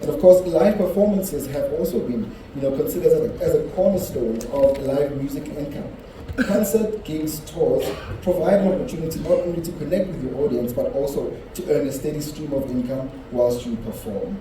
And of course, live performances have also been, considered as a cornerstone of live music income. Concert, gigs, tours provide an opportunity not only to connect with your audience, but also to earn a steady stream of income whilst you perform.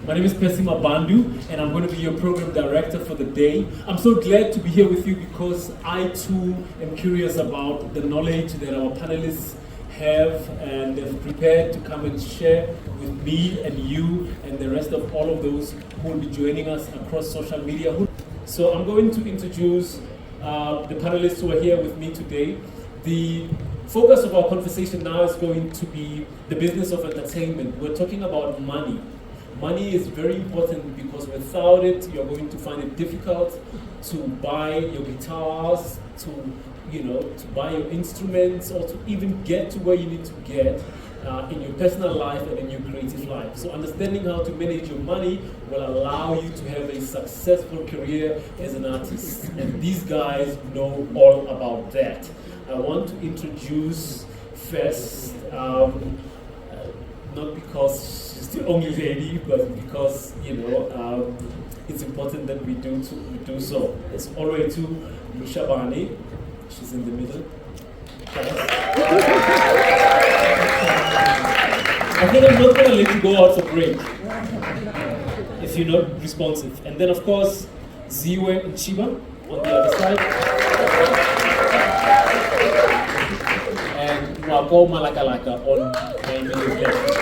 My name is Pesima Bandu, and I'm going to be your program director for the day. I'm so glad to be here with you because I too am curious about the knowledge that our panelists have and they've prepared to come and share with me and you and the rest of all of those who will be joining us across social media. So I'm going to introduce the panelists who are here with me today. The focus of our conversation now is going to be the business of entertainment. We're talking about money. Money is very important because without it, you're going to find it difficult to buy your guitars, to buy your instruments, or to even get to where you need to get in your personal life and in your creative life. So understanding how to manage your money will allow you to have a successful career as an artist. And these guys know all about that. I want to introduce first, not because the only lady, but because it's important that we do so. It's all the way to Lushabani. She's in the middle. I think I'm not going to let you go out for break if you're not responsive. And then of course Ziwe and Chiba on the other side. And Ngwako Malakalaka on my immediate left.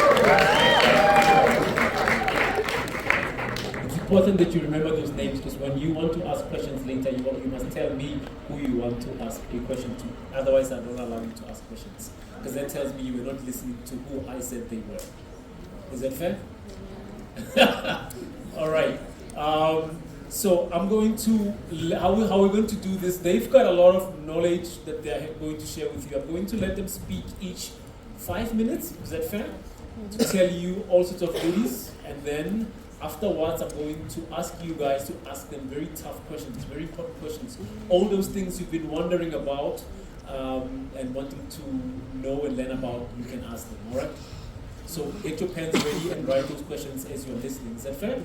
It's important that you remember those names because when you want to ask questions later, you must tell me who you want to ask a question to. Otherwise, I don't allow you to ask questions because that tells me you were not listening to who I said they were. Is that fair? All right. So I'm going to, how we're going to do this, they've got a lot of knowledge that they're going to share with you. I'm going to let them speak each 5 minutes. Is that fair? To tell you all sorts of goodies, and then afterwards, I'm going to ask you guys to ask them very tough questions, very important questions. All those things you've been wondering about and wanting to know and learn about, you can ask them, all right? So get your pens ready and write those questions as you're listening. Is that fair?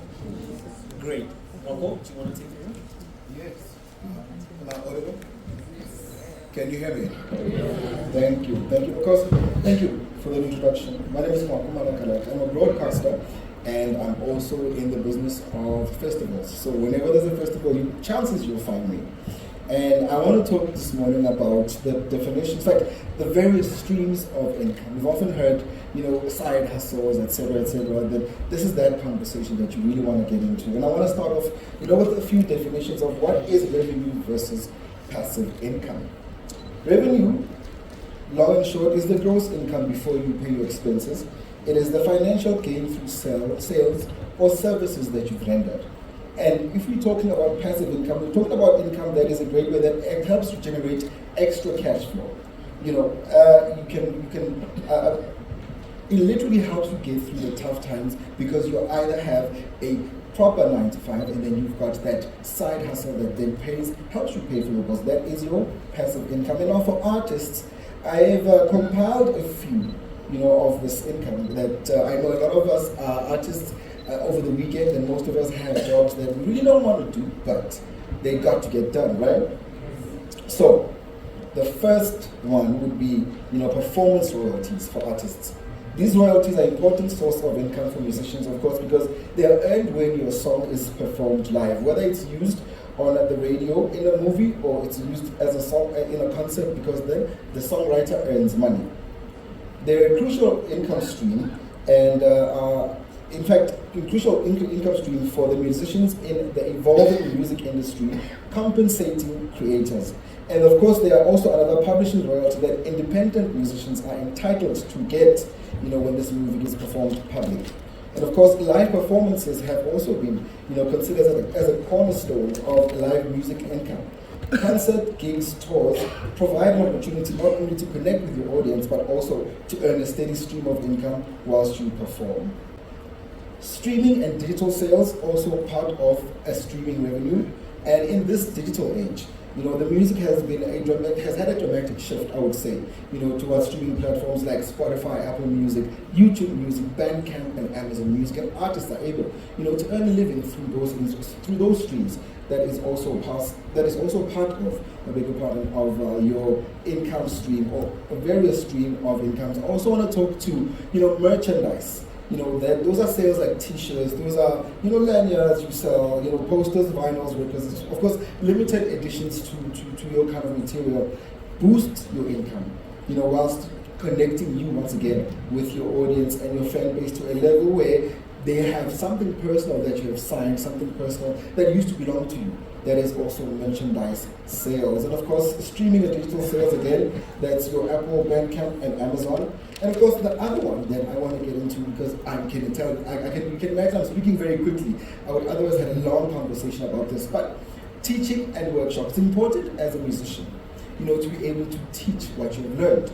Great. Ngwako, do you want to take it? Yes. Am I audible? Can you hear me? Yes. Thank you. Thank you. Of course, thank you for the introduction. My name is Ngwako Malakalaka. I'm a broadcaster. And I'm also in the business of festivals. So whenever there's a festival, chances you'll find me. And I want to talk this morning about the definition, in fact, the various streams of income. We've often heard, side hustles, etc., that this is that conversation that you really want to get into. And I want to start off, with a few definitions of what is revenue versus passive income. Revenue, long and short, is the gross income before you pay your expenses. It is the financial gain through sales or services that you've rendered. And if we're talking about passive income, we're talking about income that is a great way that helps to generate extra cash flow. It literally helps you get through the tough times because you either have a proper 9 to 5 and then you've got that side hustle that then helps you pay for your bills. That is your passive income. And now for artists, I've compiled a few of this income that I know a lot of us are artists over the weekend, and most of us have jobs that we really don't want to do, but they got to get done, right? So the first one would be performance royalties for artists. These royalties are an important source of income for musicians, of course, because they are earned when your song is performed live, whether it's used on the radio in a movie or it's used as a song in a concert, because then the songwriter earns money. They're a crucial income stream, and in fact, a crucial income stream for the musicians in the evolving music industry, compensating creators. And of course, there are also another publishing royalty that independent musicians are entitled to get, when this music is performed publicly. And of course, live performances have also been, considered as a cornerstone of live music income. Concert, gigs, tours provide an opportunity not only to connect with your audience, but also to earn a steady stream of income whilst you perform. Streaming and digital sales also part of a streaming revenue, and in this digital age, the music has had a dramatic shift, I would say, towards streaming platforms like Spotify, Apple Music, YouTube Music, Bandcamp, and Amazon Music, and artists are able, to earn a living through those streams. That is also part of your income stream, or a various stream of incomes. I also want to talk to merchandise. Those are sales like T-shirts, those are lanyards you sell, posters, vinyls, records. Of course, limited editions to your kind of material boost your income. Whilst connecting you once again with your audience and your fan base to a level where they have something personal that you have signed, something personal that used to belong to you. That is also merchandise sales. And of course, streaming and digital sales again, that's your Apple, Bandcamp, and Amazon. And of course, the other one that I want to get into, because you can imagine I'm speaking very quickly. I would otherwise have a long conversation about this, but teaching and workshops. It's important as a musician, to be able to teach what you've learned.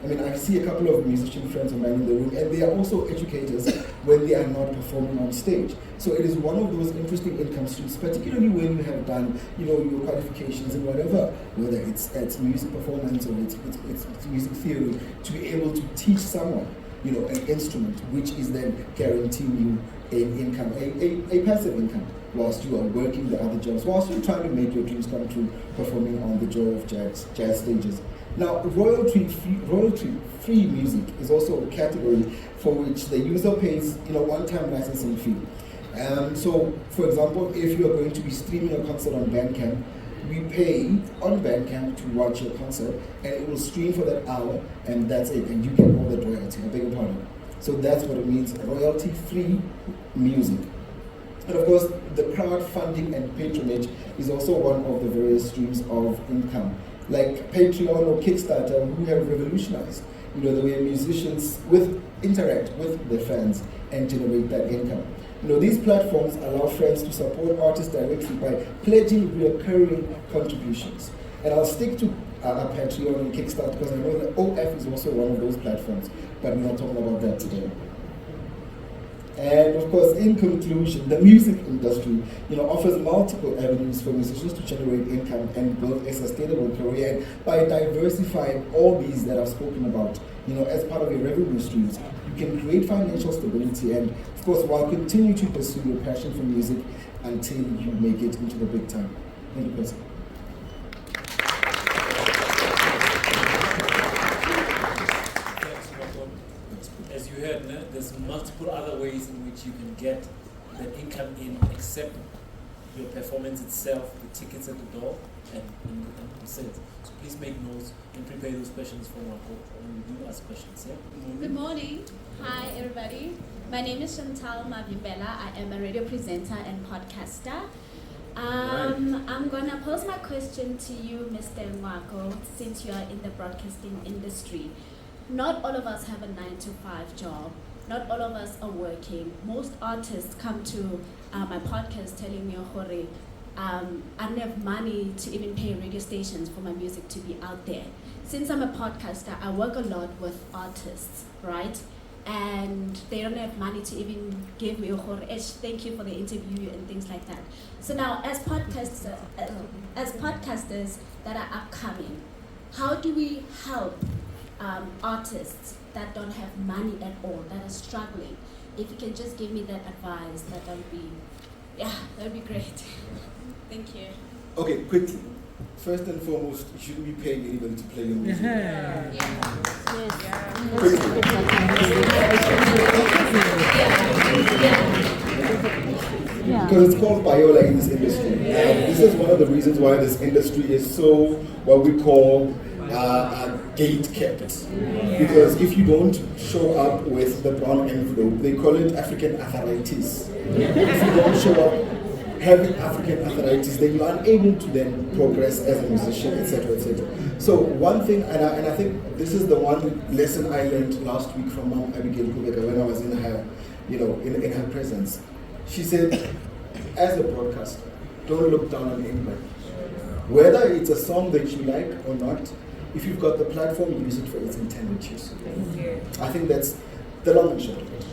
I mean, I see a couple of musician friends of mine in the room, and they are also educators when they are not performing on stage. So it is one of those interesting income streams, particularly when you have done, your qualifications and whatever, whether it's music performance or it's music theory, to be able to teach someone, an instrument, which is then guaranteeing you an income, a passive income, whilst you are working the other jobs, whilst you're trying to make your dreams come true, performing on the Joy of Jazz stages. Now, royalty-free music is also a category for which the user pays, one-time licensing fee. So, for example, if you are going to be streaming a concert on Bandcamp, we pay on Bandcamp to watch your concert, and it will stream for that hour, and that's it, and you get all the royalty. I beg your pardon. So that's what it means, royalty-free music. And of course, the crowdfunding and patronage is also one of the various streams of income, like Patreon or Kickstarter, who have revolutionized, the way musicians interact with their fans and generate that income. These platforms allow friends to support artists directly by pledging recurring contributions. And I'll stick to Patreon and Kickstarter because I know that OF is also one of those platforms, but we're not talking about that today. And of course, in conclusion, the music industry, offers multiple avenues for musicians to generate income and build a sustainable career. And by diversifying all these that I've spoken about, as part of your revenue streams, you can create financial stability and, of course, while continue to pursue your passion for music until you make it into the big time. Thank you, President. As you heard, there's multiple other ways in which you can get the income in, except your performance itself, the tickets at the door, and sales. So please make notes and prepare those questions for Ngwako when we do ask questions. Yeah? Good morning. Hi, everybody. My name is Chantal Mavimbela. I am a radio presenter and podcaster. I'm going to pose my question to you, Mr. Ngwako, since you are in the broadcasting industry. Not all of us have a 9-to-5 job. Not all of us are working. Most artists come to my podcast telling me, I don't have money to even pay radio stations for my music to be out there. Since I'm a podcaster, I work a lot with artists, right? And they don't have money to even give me thank you for the interview and things like that. So now, as podcasters that are upcoming, how do we help artists that don't have money at all, that are struggling? If you can just give me that advice, that would be great. Thank you. Okay, quickly. First and foremost, you shouldn't be paying anybody to play your music. Because it's called Biola in this industry. This is one of the reasons why this industry is so, what we call, gate kept. Because if you don't show up with the brown envelope, they call it African arthritis. If you don't show up having African arthritis, then you're unable to then progress as a musician, etc., etc. So one thing, and I think this is the one lesson I learned last week from Mom Abigail Kubeka when I was in her, in her presence. She said, as a broadcaster, don't look down on anybody. Whether it's a song that you like or not, if you've got the platform, use it for its intended use. Thank you. I think that's the long and short of it.